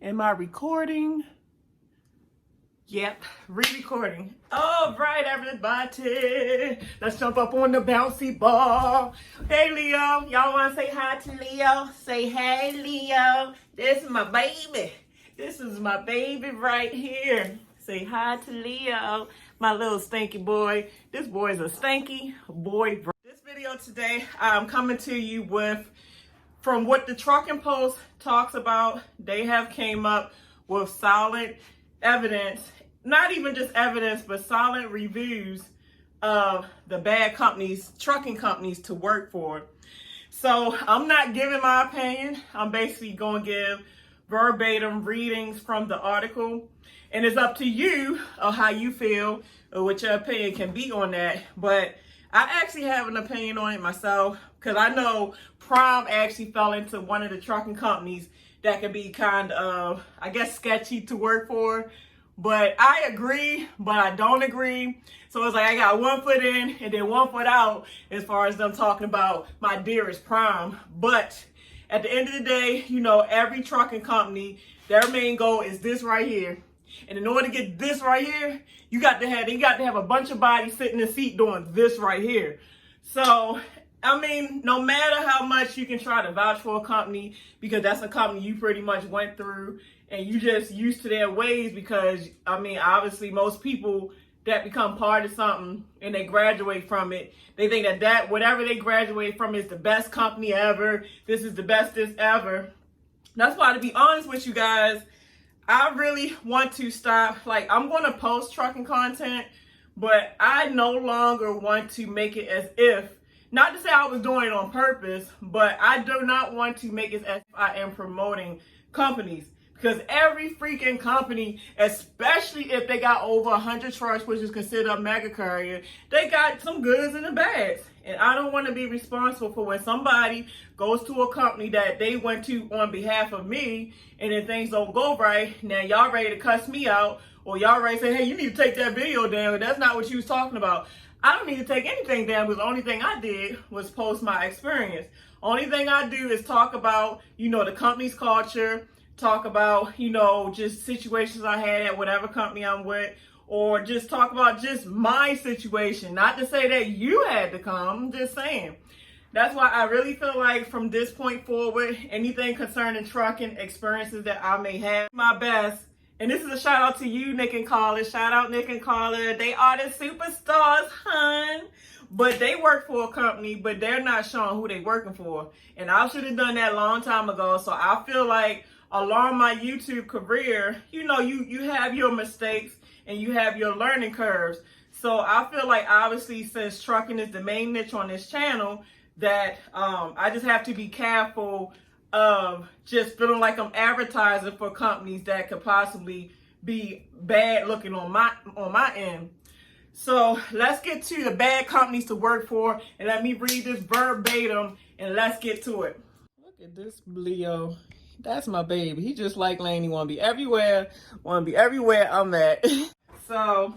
Am I recording? Yep, re-recording. All right, everybody. Let's jump up on the bouncy ball. Hey, Leo. Y'all want to say hi to Leo? Say, hey, Leo. This is my baby. This is my baby right here. Say hi to Leo, my little stinky boy. This boy's a stinky boy. This video today, I'm coming to you with from what the Trucking Post talks about. They have came up with solid evidence, not even just evidence, but solid reviews of the bad companies, trucking companies to work for. So I'm not giving my opinion. I'm basically going to give verbatim readings from the article. And it's up to you on how you feel or what your opinion can be on that. But I actually have an opinion on it myself, because I know Prime actually fell into one of the trucking companies that can be kind of, I guess, sketchy to work for. But I agree, but I don't agree. So it's like I got one foot in and then one foot out as far as them talking about my dearest Prime. But at the end of the day, you know, every trucking company, their main goal is this right here. And in order to get this right here, they got to have a bunch of bodies sitting in the seat doing this right here. So, I mean, no matter how much you can try to vouch for a company, because that's a company you pretty much went through and you just used to their ways, because, I mean, obviously most people that become part of something and they graduate from it, they think that whatever they graduate from is the best company ever. This is the bestest ever. That's why, to be honest with you guys, I really want to stop. Like, I'm going to post trucking content, but I no longer want to make it as if, not to say I was doing it on purpose, but I do not want to make it as if I am promoting companies. Because every freaking company, especially if they got over 100 trucks, which is considered a mega carrier, they got some goods and the bads. And I don't want to be responsible for when somebody goes to a company that they went to on behalf of me, and then things don't go right. Now y'all ready to cuss me out, or y'all ready to say, hey, you need to take that video down. That's not what you was talking about. I don't need to take anything down, because the only thing I did was post my experience. Only thing I do is talk about, you know, the company's culture, talk about, you know, just situations I had at whatever company I'm with, or just talk about just my situation. Not to say that you had to come, I'm just saying. That's why I really feel like from this point forward, anything concerning trucking experiences that I may have, my best. And this is a shout out to you, Nick and Carla. Shout out Nick and Carla. They are the superstars, hun. But they work for a company, but they're not showing who they working for. And I should have done that a long time ago. So I feel like along my YouTube career, you know, you have your mistakes and you have your learning curves. So I feel like, obviously, since trucking is the main niche on this channel, that I just have to be careful of just feeling like I'm advertising for companies that could possibly be bad looking on my end. So let's get to the bad companies to work for, and let me read this verbatim and let's get to it. Look at this Leo. That's my baby. He just like Lane. He want to be everywhere. Want to be everywhere I'm at. So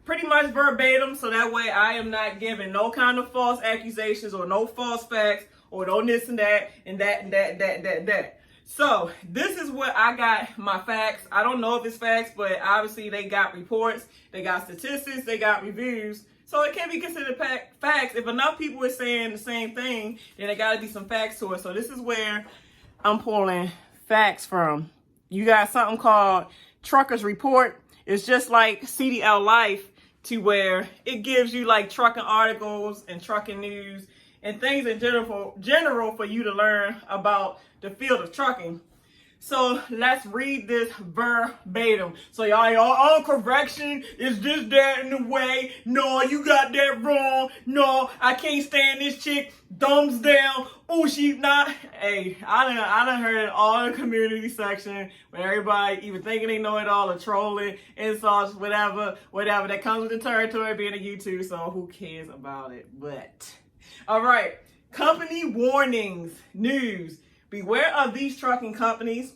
pretty much verbatim, so that way I am not giving no kind of false accusations or no false facts or no this and that and that and that. So this is what I got my facts. I don't know if it's facts, but obviously they got reports, they got statistics, they got reviews. So it can be considered facts. If enough people are saying the same thing, then there got to be some facts to it. So this is where I'm pulling facts from. You got something called TruckersReport. It's just like CDL Life, to where it gives you like trucking articles and trucking news and things in general for you to learn about the field of trucking. So let's read this verbatim. So y'all, correction, is this, that, in the way? No, you got that wrong. No, I can't stand this chick. Thumbs down. Oh, she's not. Hey, I done heard it all in the community section, where everybody even thinking they know it all, or trolling, insults, whatever. That comes with the territory being a YouTube, so who cares about it? But, all right. Company warnings, news. Beware of these trucking companies.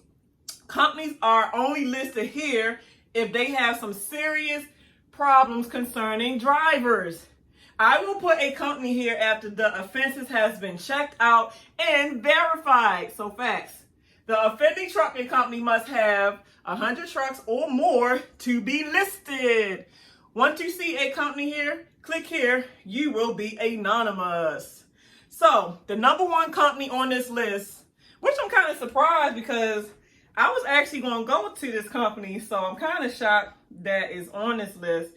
Companies are only listed here if they have some serious problems concerning drivers. I will put a company here after the offenses has been checked out and verified. So facts. The offending trucking company must have 100 trucks or more to be listed. Once you see a company here, click here. You will be anonymous. So the number one company on this list, which I'm kind of surprised because I was actually going to go to this company, so I'm kind of shocked that it's on this list.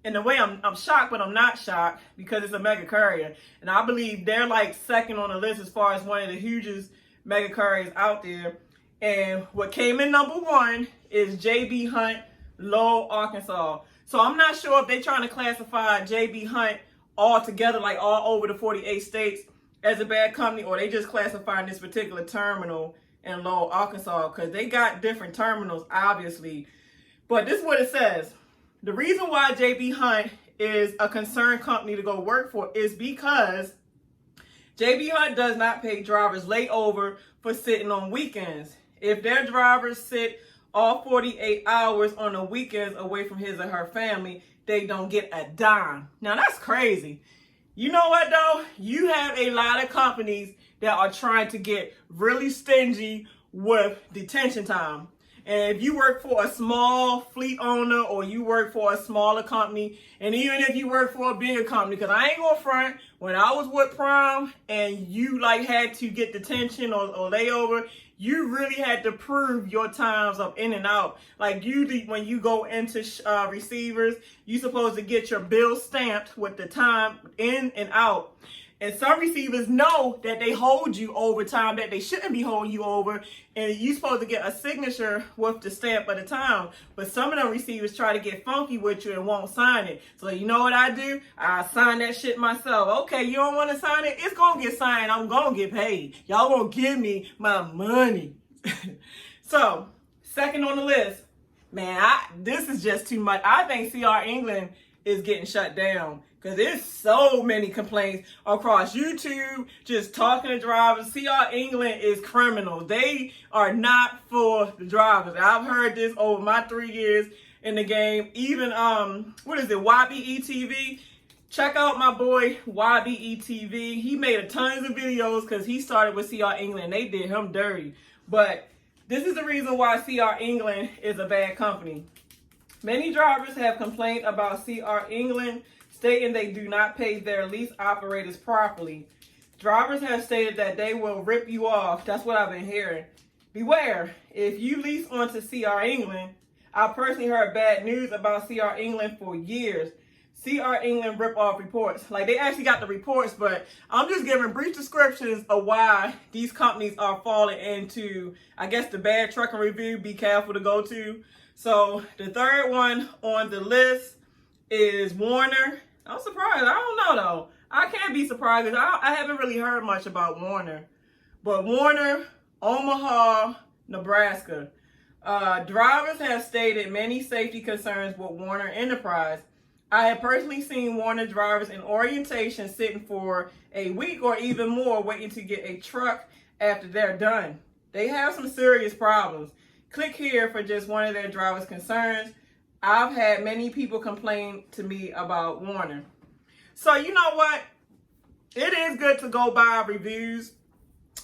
In a way, I'm shocked, but I'm not shocked because it's a mega courier. And I believe they're like second on the list as far as one of the hugest mega couriers out there. And what came in number one is JB Hunt, Lowell, Arkansas. So I'm not sure if they're trying to classify JB Hunt all together, like all over the 48 states, as a bad company, or they just classifying this particular terminal in Lowell, Arkansas, because they got different terminals, obviously. But this is what it says. The reason why JB Hunt is a concerned company to go work for is because JB Hunt does not pay drivers layover for sitting on weekends. If their drivers sit all 48 hours on the weekends away from his or her family, they don't get a dime. Now that's crazy. You know what though? You have a lot of companies that are trying to get really stingy with detention time. And if you work for a small fleet owner or you work for a smaller company, and even if you work for a bigger company, because I ain't gonna front, when I was with Prime and you like had to get detention or layover, you really had to prove your times of in and out. Like usually when you go into receivers, you supposed to get your bill stamped with the time in and out. And some receivers know that they hold you over time that they shouldn't be holding you over, and you're supposed to get a signature with the stamp of the time. But some of them receivers try to get funky with you and won't sign it. So you know what I do? I sign that shit myself. Okay, you don't want to sign it? It's going to get signed. I'm going to get paid. Y'all going to give me my money. So, second on the list. Man, this is just too much. I think CR England is getting shut down. Because there's so many complaints across YouTube, just talking to drivers. CR England is criminal. They are not for the drivers. I've heard this over my 3 years in the game. Even, YBETV? Check out my boy, YBETV. He made tons of videos because he started with CR England. They did him dirty. But this is the reason why CR England is a bad company. Many drivers have complained about CR England, stating they do not pay their lease operators properly. Drivers have stated that they will rip you off. That's what I've been hearing. Beware, if you lease onto CR England, I personally heard bad news about CR England for years. CR England rip-off reports. Like, they actually got the reports, but I'm just giving brief descriptions of why these companies are falling into, I guess, the bad trucking review. Be careful to go to. So, the third one on the list is Warner. I'm surprised. I don't know, though. I can't be surprised because I haven't really heard much about Warner. But Warner, Omaha, Nebraska. Drivers have stated many safety concerns with Warner Enterprise. I have personally seen Warner drivers in orientation sitting for a week or even more waiting to get a truck after they're done. They have some serious problems. Click here for just one of their drivers' concerns. I've had many people complain to me about Warner. So you know what? It is good to go by reviews,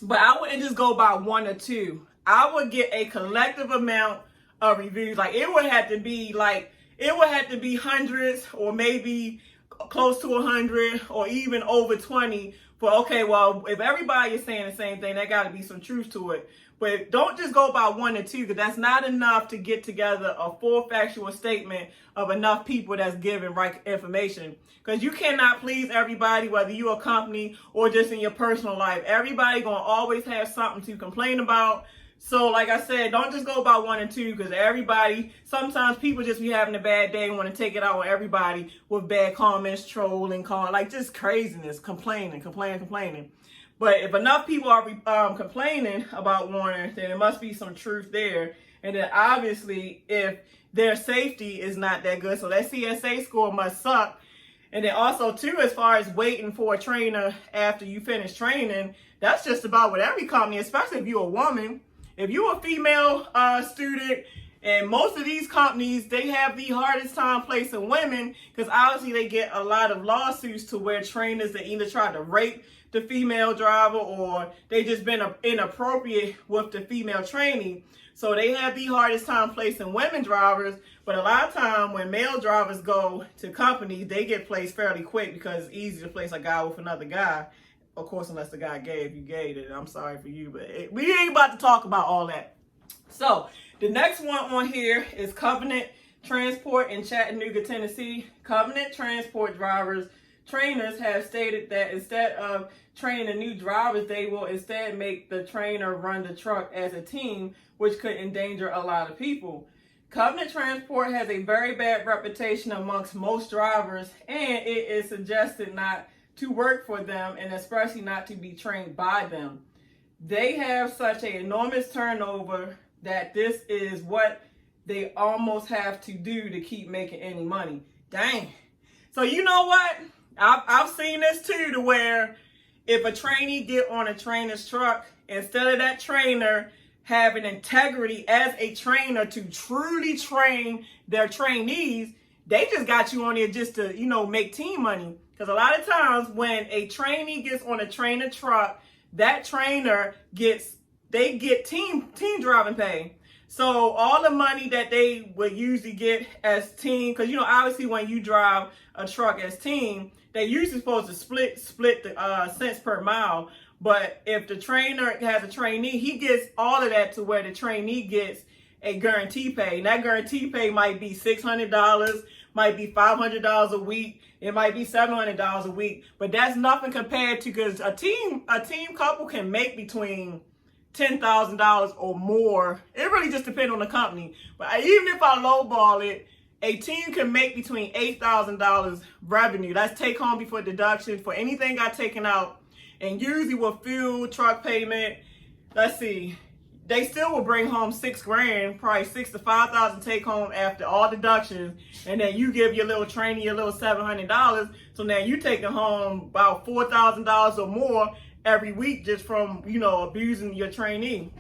but I wouldn't just go by one or two. I would get a collective amount of reviews. Like it would have to be hundreds or maybe close to 100 or even over 20 for, okay, well, if everybody is saying the same thing, there got to be some truth to it. But don't just go by one or two, because that's not enough to get together a full factual statement of enough people that's giving right information. Because you cannot please everybody, whether you're a company or just in your personal life. Everybody going to always have something to complain about. So like I said, don't just go by one and two, because sometimes people just be having a bad day and want to take it out on everybody with bad comments, trolling, like just craziness, complaining. But if enough people are complaining about Warner, then there must be some truth there. And then obviously, if their safety is not that good, so that CSA score must suck. And then also, too, as far as waiting for a trainer after you finish training, that's just about with every company, especially if you're a woman. If you're a female student And most of these companies, they have the hardest time placing women because obviously they get a lot of lawsuits to where trainers that either try to rape the female driver or they just been inappropriate with the female trainee. So they have the hardest time placing women drivers. But a lot of time when male drivers go to companies, they get placed fairly quick because it's easy to place a guy with another guy. Of course, unless the guy gay. If you gay, then I'm sorry for you. But we ain't about to talk about all that. So the next one on here is Covenant Transport in Chattanooga, Tennessee. Covenant Transport trainers have stated that instead of training new drivers, they will instead make the trainer run the truck as a team, which could endanger a lot of people. Covenant Transport has a very bad reputation amongst most drivers, and it is suggested not to work for them and especially not to be trained by them. They have such an enormous turnover that this is what they almost have to do to keep making any money. Dang. So you know what? I've seen this too, to where if a trainee get on a trainer's truck, instead of that trainer having integrity as a trainer to truly train their trainees, they just got you on there just to, make team money. Because a lot of times when a trainee gets on a trainer truck, that trainer get team driving pay. So all the money that they would usually get as team, because obviously when you drive a truck as team, they usually supposed to split the cents per mile. But if the trainer has a trainee, he gets all of that to where the trainee gets a guarantee pay. And that guarantee pay might be $600, might be $500 a week, it might be $700 a week. But that's nothing compared to, because a team couple can make between $10,000 or more. It really just depends on the company. But even if I lowball it, a team can make between $8,000 revenue. That's take home before deduction for anything got taken out. And usually with fuel, truck payment, let's see, they still will bring home $6,000, probably $6,000 to $5,000 take home after all deductions. And then you give your little trainee a little $700. So now you taking home about $4,000 or more every week just from, abusing your trainee.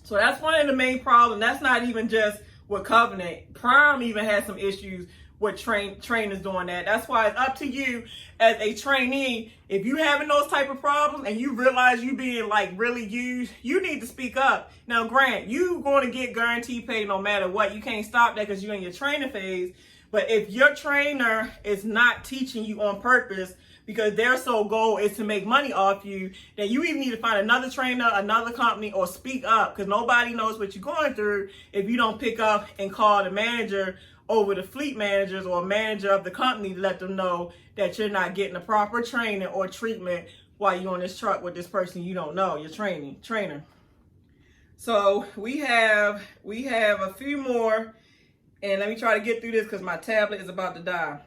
So that's one of the main problems. That's not even just with Covenant. Prime even has some issues with trainers doing that. That's why it's up to you as a trainee. If you having those type of problems and you realize you being really used, you need to speak up. Now, grant, you going to get guaranteed pay no matter what. You can't stop that because you're in your training phase. But if your trainer is not teaching you on purpose because their sole goal is to make money off you, then you either need to find another trainer, another company, or speak up, because nobody knows what you're going through if you don't pick up and call the manager over the fleet managers or manager of the company to let them know that you're not getting the proper training or treatment while you're on this truck with this person you don't know, your trainer. So we have a few more, and let me try to get through this because my tablet is about to die.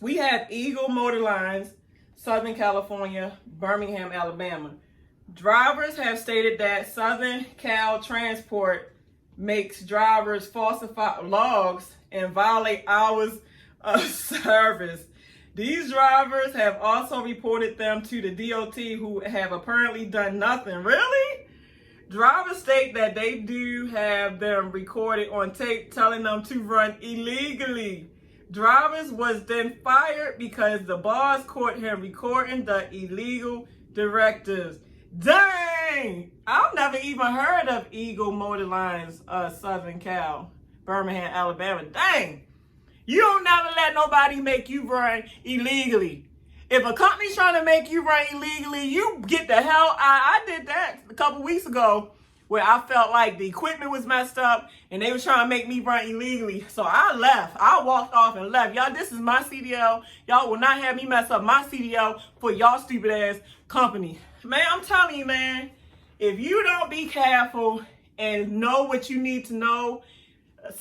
We have Eagle Motor Lines, Southern California, Birmingham, Alabama. Drivers have stated that Southern Cal Transport makes drivers falsify logs and violate hours of service. These drivers have also reported them to the DOT, who have apparently done nothing. Really? Drivers state that they do have them recorded on tape telling them to run illegally. Drivers was then fired because the boss caught him recording the illegal directives. Dang! I've never even heard of Eagle Motor Lines, Southern Cal, Birmingham, Alabama. Dang! You don't never let nobody make you run illegally. If a company's trying to make you run illegally, you get the hell out. I did that a couple weeks ago where I felt like the equipment was messed up and they were trying to make me run illegally. So I left. I walked off and left. Y'all, this is my CDL. Y'all will not have me mess up my CDL for y'all stupid ass company. Man, I'm telling you, man, if you don't be careful and know what you need to know,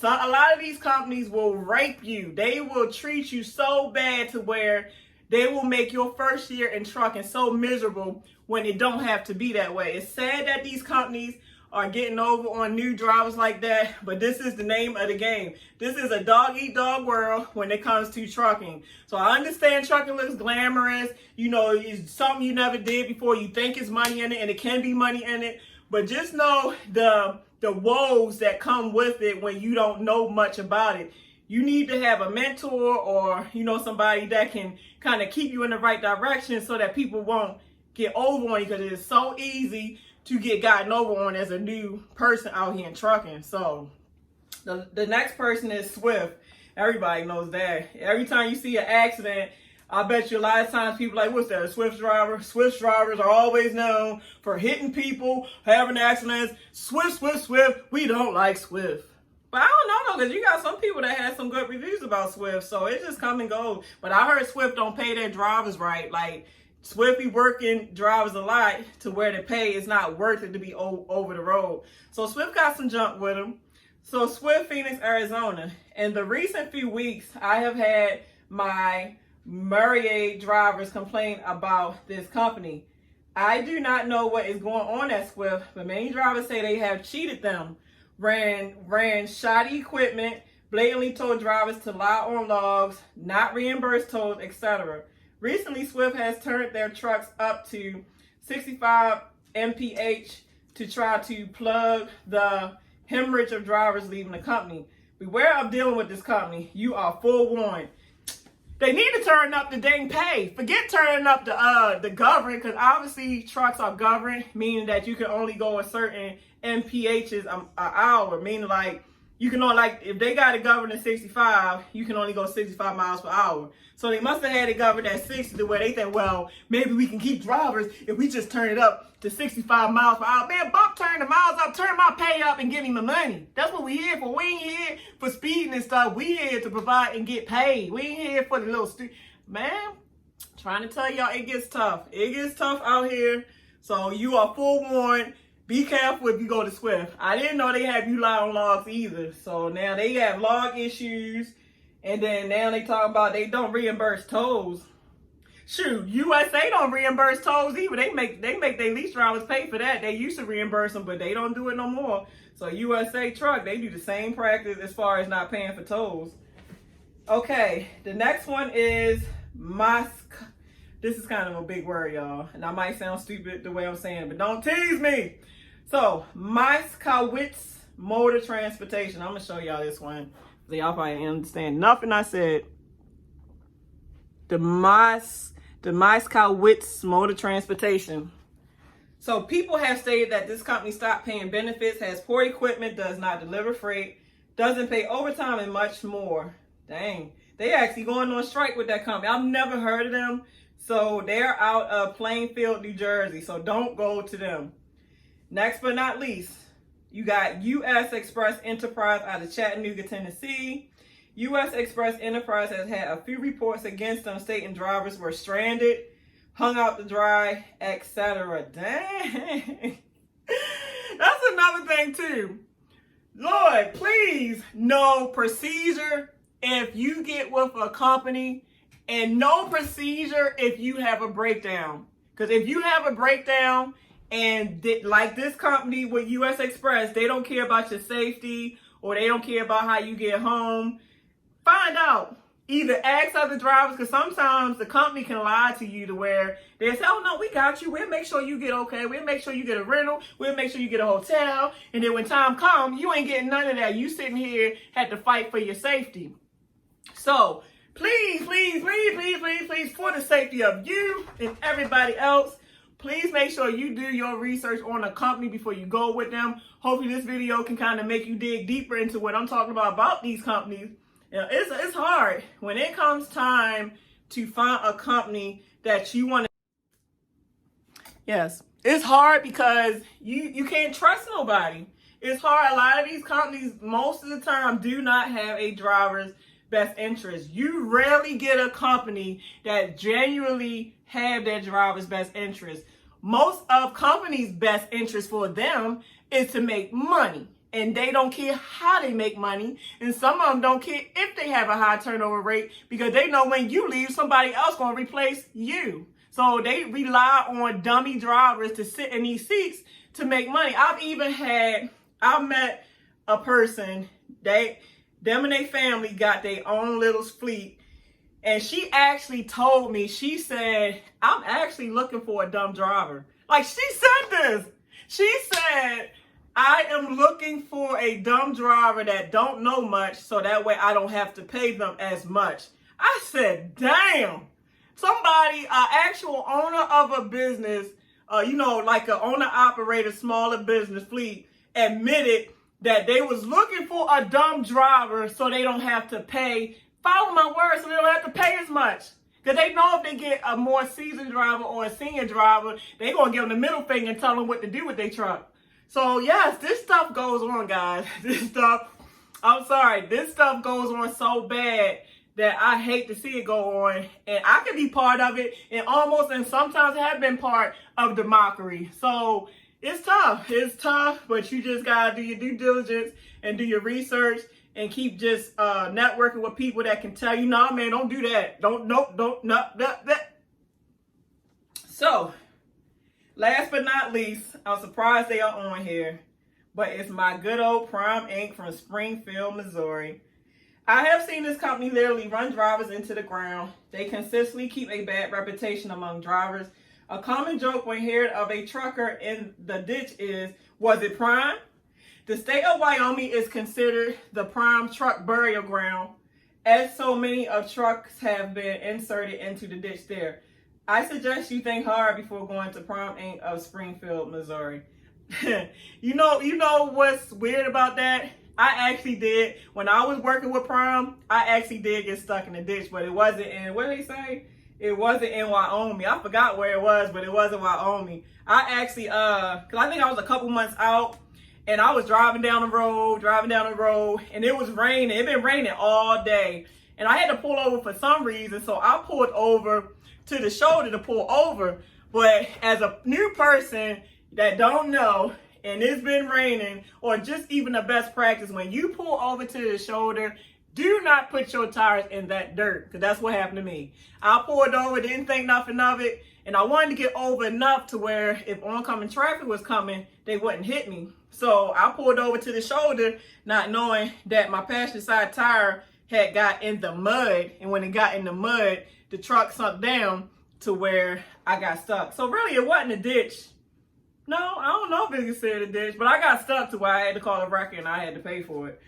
a lot of these companies will rape you. They will treat you so bad to where they will make your first year in trucking so miserable when it don't have to be that way. It's sad that these companies are getting over on new drivers like that, but this is the name of the game. This is a dog-eat-dog world when it comes to trucking. So I understand trucking looks glamorous. It's something you never did before. You think it's money in it, and it can be money in it. But just know the the woes that come with it when you don't know much about it. You need to have a mentor or, somebody that can kind of keep you in the right direction so that people won't get over on you, because it's so easy to get gotten over on as a new person out here in trucking. So the next person is Swift. Everybody knows that. Every time you see an accident, I bet you a lot of times people are like, what's that, a Swift driver? Swift drivers are always known for hitting people, having accidents. Swift, Swift, Swift. We don't like Swift. But I don't know, though, because you got some people that had some good reviews about Swift, so it just come and go. But I heard Swift don't pay their drivers right. Like, Swift be working drivers a lot to where the pay is not worth it to be over the road. So Swift got some junk with them. So Swift, Phoenix, Arizona. In the recent few weeks, I have had my myriad drivers complain about this company. I do not know what is going on at Swift, but many drivers say they have cheated them, ran shoddy equipment, blatantly told drivers to lie on logs, not reimburse tolls, etc. Recently, Swift has turned their trucks up to 65 mph to try to plug the hemorrhage of drivers leaving the company. Beware of dealing with this company. You are forewarned. They need to turn up the dang pay. Forget turning up the govern, because obviously trucks are governed, meaning that you can only go a certain mphs an hour, meaning like you can only, like, if they got it governed at 65, you can only go 65 miles per hour. So they must have had it governed at 60 to where they think, well, maybe we can keep drivers if we just turn it up to 65 miles per hour. Man, bump, turn the miles up, turn my pay up and give me my money. That's what we here for. We ain't here for speeding and stuff. We here to provide and get paid. We ain't here for the little man, trying to tell y'all, it gets tough. It gets tough out here. So you are forewarned. Be careful if you go to Swift. I didn't know they have you lie on logs either. So now they have log issues. And then now they talking about they don't reimburse tolls. Shoot, USA don't reimburse tolls either. They make their lease drivers pay for that. They used to reimburse them, but they don't do it no more. So USA Truck, they do the same practice as far as not paying for tolls. Okay, the next one is this is kind of a big word, y'all. And I might sound stupid the way I'm saying it, but don't tease me. So, Moskowitz Motor Transportation. I'm going to show y'all this one. So y'all probably understand nothing I said. The Moskowitz Motor Transportation. So people have stated that this company stopped paying benefits, has poor equipment, does not deliver freight, doesn't pay overtime, and much more. Dang. They actually going on strike with that company. I've never heard of them. So they're out of Plainfield, New Jersey. So don't go to them. Next but not least, you got U.S. Express Enterprise out of Chattanooga, Tennessee. U.S. Express Enterprise has had a few reports against them stating drivers were stranded, hung out to dry, etc. Dang. That's another thing too. Lord, please, no procedure if you get with a company, and no procedure if you have a breakdown. Because if you have a breakdown, and like this company with U.S. Express, they don't care about your safety or they don't care about how you get home, find out. Either ask other drivers, because sometimes the company can lie to you to where they say, oh no, we got you. We'll make sure you get okay. We'll make sure you get a rental. We'll make sure you get a hotel. And then when time comes, you ain't getting none of that. You sitting here had to fight for your safety. So please, please, please, please, please, please, for the safety of you and everybody else, please make sure you do your research on a company before you go with them. Hopefully this video can kind of make you dig deeper into what I'm talking about these companies. You know, it's hard when it comes time to find a company that you want to. Yes, it's hard because you can't trust nobody. It's hard. A lot of these companies, most of the time, do not have a driver's best interest. You rarely get a company that genuinely have their driver's best interest. Most of companies' best interest for them is to make money. And they don't care how they make money. And some of them don't care if they have a high turnover rate, because they know when you leave, somebody else going to replace you. So they rely on dummy drivers to sit in these seats to make money. I've met a person, them and their family got their own little fleet. And she actually told me, she said, I'm actually looking for a dumb driver. Like, she said this. She said, I am looking for a dumb driver that don't know much, so that way I don't have to pay them as much. I said, damn. Somebody, an actual owner of a business, like an owner-operator, smaller business fleet, admitted that they was looking for a dumb driver so they don't have to pay, follow my word, so they don't have to pay as much. Because they know if they get a more seasoned driver or a senior driver, they're going to give them the middle finger and tell them what to do with their truck. So, yes, this stuff goes on, guys. This stuff goes on so bad that I hate to see it go on. And I can be part of it and sometimes have been part of the mockery. So, it's tough. It's tough, but you just got to do your due diligence and do your research and keep just networking with people that can tell you, nah, man, don't do that. Don't. So, last but not least, I'm surprised they are on here, but it's my good old Prime Inc. from Springfield, Missouri. I have seen this company literally run drivers into the ground. They consistently keep a bad reputation among drivers. A common joke when heard of a trucker in the ditch is, was it Prime? The state of Wyoming is considered the prime truck burial ground, as so many of trucks have been inserted into the ditch there. I suggest you think hard before going to Prime Inc. of Springfield, Missouri. You know what's weird about that? I actually did, when I was working with Prime, I actually did get stuck in the ditch, but it wasn't in, what did they say? It wasn't in Wyoming. I forgot where it was, but it wasn't Wyoming. I actually, cause I think I was a couple months out, and I was driving down the road, and it was raining. It been raining all day, and I had to pull over for some reason, so I pulled over to the shoulder to pull over. But as a new person that don't know, and it's been raining, or just even the best practice, when you pull over to the shoulder, do not put your tires in that dirt, because that's what happened to me. I pulled over, didn't think nothing of it, and I wanted to get over enough to where if oncoming traffic was coming, they wouldn't hit me. So I pulled over to the shoulder, not knowing that my passenger side tire had got in the mud, and when it got in the mud, the truck sunk down to where I got stuck. So really, it wasn't a ditch. No, I don't know if it's considered a ditch, but I got stuck to where I had to call a wrecker and I had to pay for it.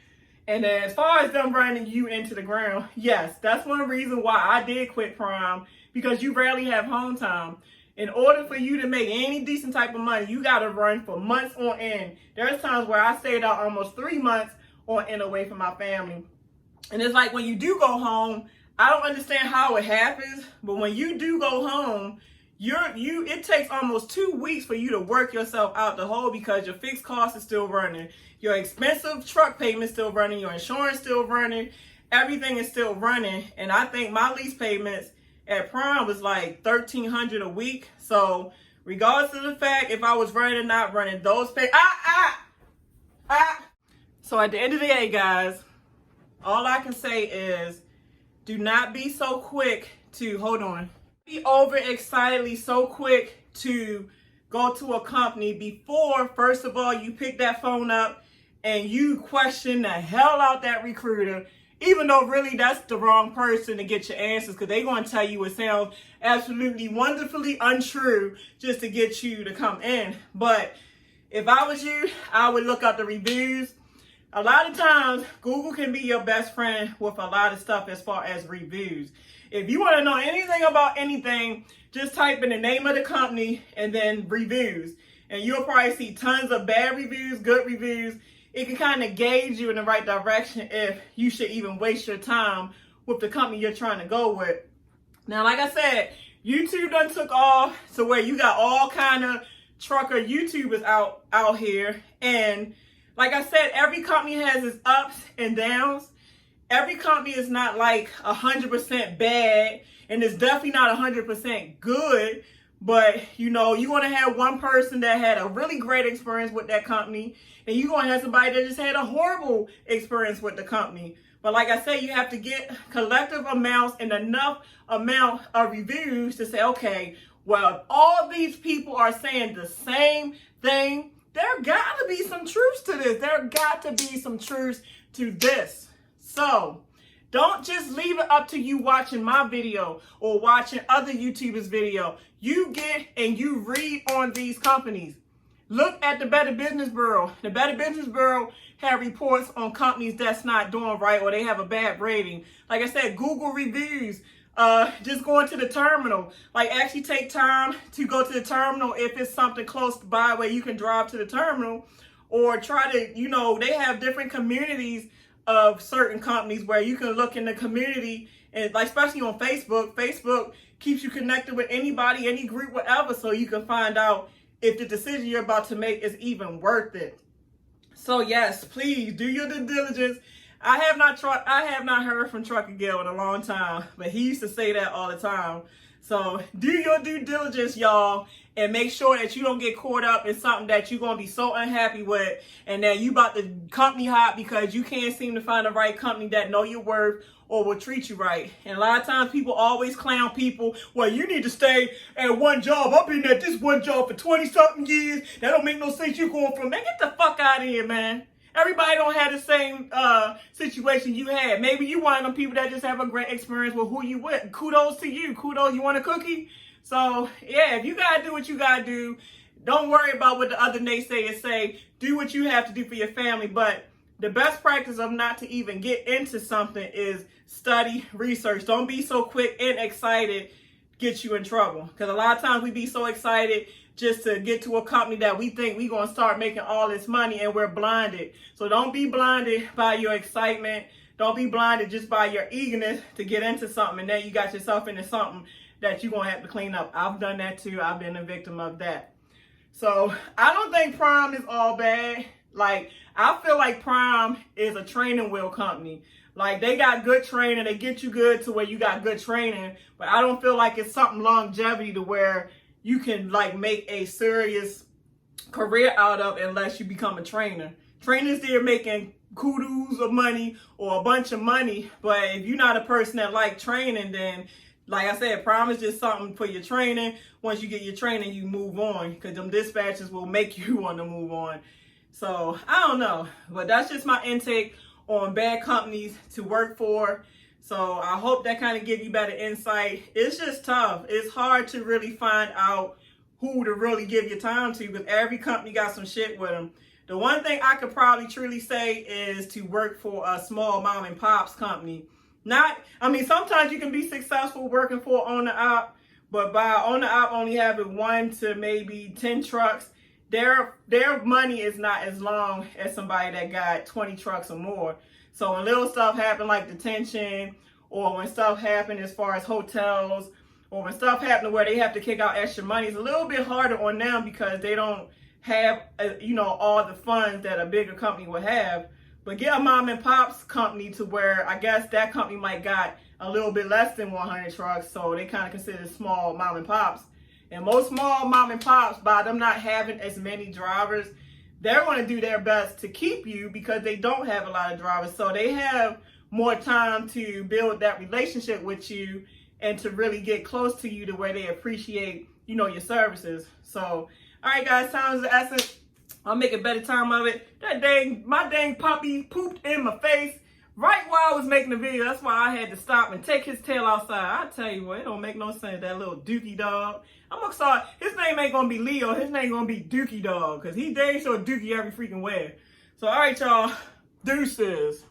And then as far as them running you into the ground, yes, that's one reason why I did quit Prime, because you rarely have home time. In order for you to make any decent type of money, you got to run for months on end. There's times where I stayed out almost 3 months on end away from my family. And it's like when you do go home, I don't understand how it happens, but when you do go home, it takes almost 2 weeks for you to work yourself out the hole, because your fixed cost is still running, your expensive truck payment still running, your insurance still running, everything is still running. And I think my lease payments at Prime was like $1,300 a week. So regardless of the fact if I was running or not running, those pay So at the end of the day, guys, all I can say is do not be so quick to be overexcitedly so quick to go to a company before, first of all, you pick that phone up and you question the hell out that recruiter, even though really that's the wrong person to get your answers, because they're going to tell you it sounds absolutely wonderfully untrue just to get you to come in. But if I was you, I would look up the reviews. A lot of times, Google can be your best friend with a lot of stuff as far as reviews. If you want to know anything about anything, just type in the name of the company and then reviews. And you'll probably see tons of bad reviews, good reviews. It can kind of gauge you in the right direction if you should even waste your time with the company you're trying to go with. Now, like I said, YouTube done took off to where you got all kind of trucker YouTubers out here. And like I said, every company has its ups and downs. Every company is not like 100% bad, and it's definitely not 100% good. But, you're going to have one person that had a really great experience with that company, and you're going to have somebody that just had a horrible experience with the company. But like I said, you have to get collective amounts and enough amount of reviews to say, okay, well, if all these people are saying the same thing, there got to be some truth to this. There got to be some truth to this. So, don't just leave it up to you watching my video or watching other YouTubers' video. You get and you read on these companies. Look at the Better Business Bureau. The Better Business Bureau have reports on companies that's not doing right or they have a bad rating. Like I said, Google reviews. Just going to the terminal. Like, actually take time to go to the terminal if it's something close by where you can drive to the terminal, or try to, you know, they have different communities of certain companies where you can look in the community, and like especially on Facebook. Facebook keeps you connected with anybody, any group, whatever, so you can find out if the decision you're about to make is even worth it. So yes, please do your due diligence. I have not heard from Trucker Gil in a long time, but he used to say that all the time. So do your due diligence, y'all, and make sure that you don't get caught up in something that you're going to be so unhappy with, and that you about to company hop because you can't seem to find the right company that know your worth or will treat you right. And a lot of times people always clown people. Well, you need to stay at one job. I've been at this one job for 20-something years. That don't make no sense. You going from, man, get the fuck out of here, man. Everybody don't have the same situation you had. Maybe you one of them people that just have a great experience with who you with. Kudos to you. Kudos. You want a cookie? So, yeah, if you got to do what you got to do, don't worry about what the other naysayers say. Do what you have to do for your family. But the best practice of not to even get into something is study, research. Don't be so quick and excited, get you in trouble. Because a lot of times we be so excited just to get to a company that we think we're going to start making all this money, and we're blinded. So don't be blinded by your excitement. Don't be blinded just by your eagerness to get into something, and then you got yourself into something that you're going to have to clean up. I've done that too. I've been a victim of that. So I don't think Prime is all bad. Like, I feel like Prime is a training wheel company. Like, they got good training. They get you good to where you got good training. But I don't feel like it's something longevity to where you can, like, make a serious career out of unless you become a trainer. Trainers, they're making kudos of money or a bunch of money. But if you're not a person that like training, then, like I said, Prime is just something for your training. Once you get your training, you move on, because them dispatches will make you want to move on. So, I don't know. But that's just my intake on bad companies to work for. So, I hope that kind of give you better insight. It's just tough. It's hard to really find out who to really give your time to, because every company got some shit with them. The one thing I could probably truly say is to work for a small mom and pops company. Sometimes you can be successful working for an owner-op, but by owner-op only having 1 to maybe 10 trucks, their money is not as long as somebody that got 20 trucks or more. So when little stuff happen like detention, or when stuff happen as far as hotels, or when stuff happen where they have to kick out extra money, it's a little bit harder on them because they don't have all the funds that a bigger company would have. But get a mom and pops company to where I guess that company might got a little bit less than 100 trucks, so they kind of consider small mom and pops. And most small mom and pops, by them not having as many drivers, they're going to do their best to keep you because they don't have a lot of drivers. So they have more time to build that relationship with you and to really get close to you to where they appreciate, your services. So, all right, guys, time is the essence. I'll make a better time of it. My dang puppy pooped in my face right while I was making the video. That's why I had to stop and take his tail outside. I tell you what, it don't make no sense, that little Dookie dog. I'm sorry, his name ain't gonna be Leo. His name gonna be Dookie dog, because he dang sure Dookie every freaking where. So, all right, y'all, deuces.